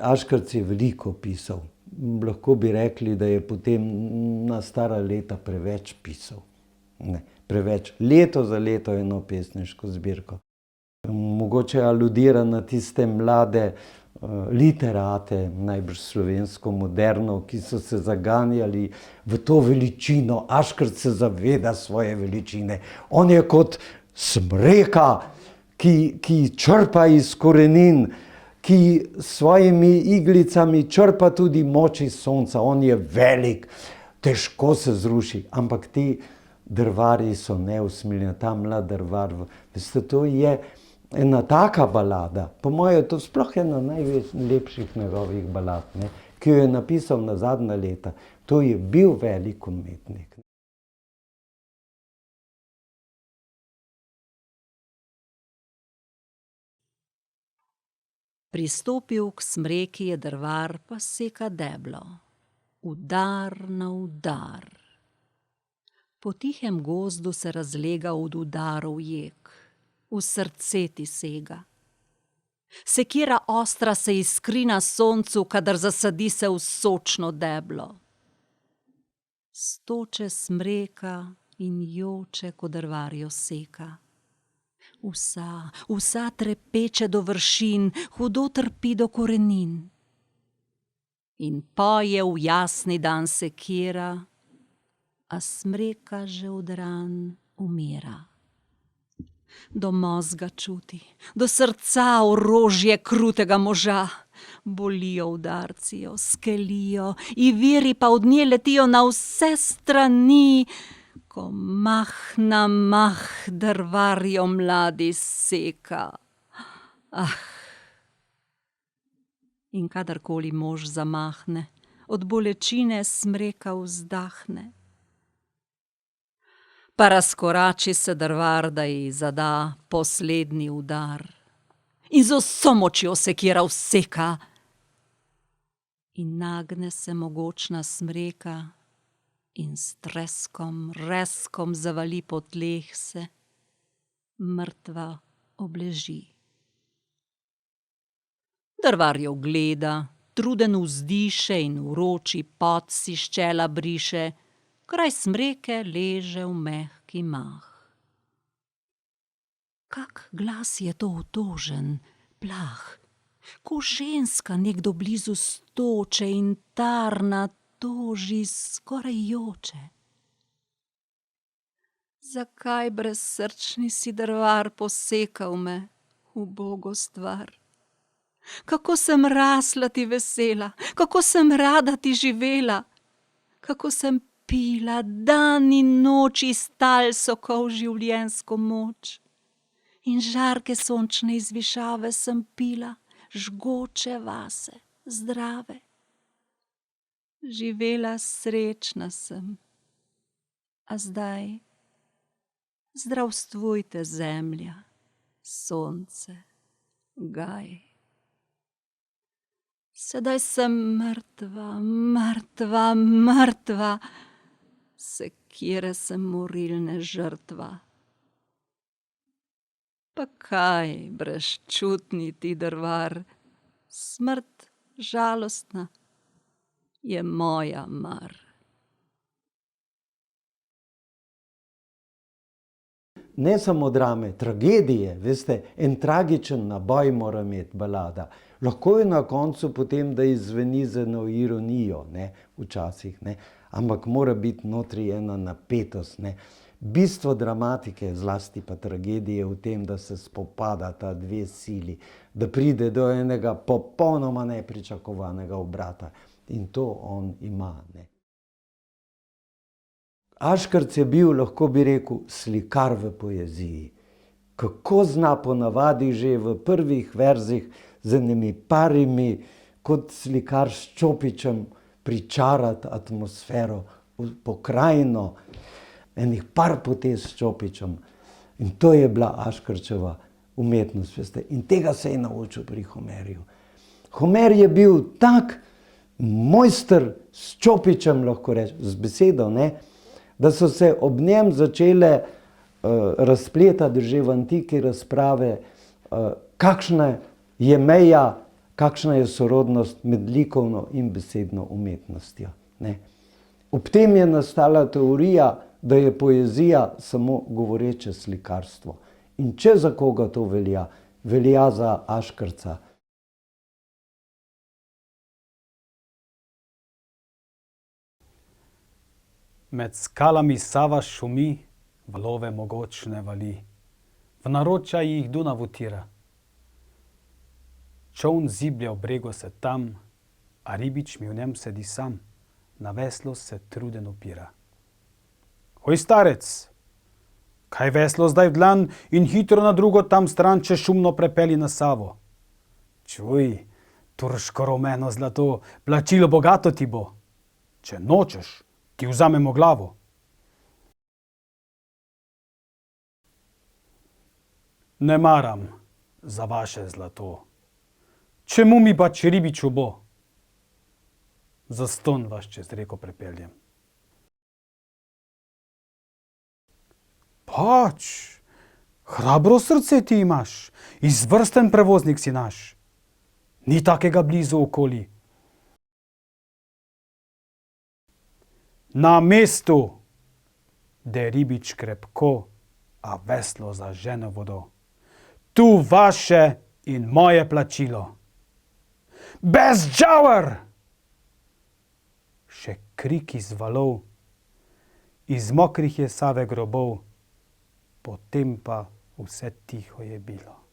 Aškerc je veliko pisal. Lahko bi rekli, da je potem na stara leta preveč pisal. Ne, preveč. Leto za leto eno pesniško zbirko. Mogoče aludira na tiste mlade literate, najbrž slovensko moderno, ki so se zaganjali v to veličino. Aškerc se zaveda svoje veličine. On je kot smreka, ki črpa iz korenin, ki s svojimi iglicami črpa tudi moč iz sonca. On je velik, težko se zruši, ampak ti drvarji so neusmiljeni, ta mlad drvar. Veste, to je ena taka balada, po mojem je to sploh ena najlepših njegovih balad, ne, ki jo je napisal na zadnja leta. To je bil velik umetnik. Pristopil k smreki je drvar, pa seka deblo. Udar na udar. Po tihem gozdu se razlega od udarov jek. V srce ti sega. Sekira ostra se iskri na soncu, kadar zasadi se v sočno deblo. Stoče smreka in joče, ko drvarjo seka. Vsa trepeče do vršin, hudo trpi do korenin. In poje v jasni dan sekira, a smreka že od ran umira. Do mozga čuti, do srca orožje krutega moža. Bolijo udarci jo, skelijo, i viri pa od nje letijo na vse strani, ko mah na mah drvarjo mladi seka. In kadarkoli mož zamahne, od bolečine smreka vzdahne. Pa razkorači se drvar, da ji zada poslednji udar. In z vso močjo sekira vseka. In nagne se mogočna smreka in s treskom, reskom zavali po tleh se, mrtva obleži. Drvar jo gleda, truden vzdiše in vroči pot si s čela briše, kraj smreke leže v mehki mah. Kak glas je to utožen, plah, ko ženska nekdo blizu stoče in tarna toži, skoraj joče. Zakaj brezsrčni si drvar posekal me, ubogo stvar? Kako sem rasla ti vesela, kako sem rada ti živela, kako sem pila dan in noč iz tal sokov življenjsko moč. In žarke sončne iz višave sem pila, žgoče vase, zdrave. Živela srečna sem, a zdaj zdravstvujte zemlja, sonce, gaj. Sedaj sem mrtva, mrtva, mrtva, sekire sem morilne žrtva. Pa kaj, brezčutni ti drvar, smrt žalostna je moja mar. Ne samo drame, tragedije, veste, en tragičen naboj mora imeti balada. Lahko je na koncu potem, da izzveni z eno ironijo, ne, včasih, ne, ampak mora biti notri ena napetost, ne. Bistvo dramatike, zlasti pa tragedije v tem, da se spopadata dve sili, da pride do enega popolnoma nepričakovanega obrata. In to on ima, ne. Aškerc je bil, lahko bi rekel, slikar v poeziji. Kako zna ponavadi že v prvih verzih z enimi parimi, kot slikar s čopičem, pričarati atmosfero, pokrajino, enih par potez s čopičem. In to je bila Aškerčeva umetnost, veste. In tega se je naučil pri Homerju. Homer je bil tak mojster s čopičem, lahko rečem, z besedo, ne, da so se ob njem začele razpletati že v antiki razprave, kakšna je meja kakšna je sorodnost med likovno in besedno umetnostjo. Ne? Ob tem je nastala teorija, da je poezija samo govoreče slikarstvo. In če za koga to velja, velja za Aškerca. Med skalami Sava šumi, valove mogočne vali. V naročja jih Dunav utira. Čoln ziblja v bregu se tam, a ribič mi v njem sedi sam, na veslo se truden opira. Hoj, starec, kaj veslo zdaj v dlan in hitro na drugo tam stran, če šumno prepeli na Savo. Čuj, turško rumeno zlato, plačilo bogato ti bo. Če nočeš, ti vzamemo glavo. Ne maram za vaše zlato. Čemu mi pač ribiču bo? Zastonj vas čez reko prepeljem. Pač, hrabro srce ti imaš, izvrsten prevoznik si naš. Ni takega blizu okoli. Na mestu, de ribič krepko, a veslo zažene vodo. Tu vaše in moje plačilo. Bezđavar! Še krik iz valov, iz mokrih je Save grobov, potem pa vse tiho je bilo.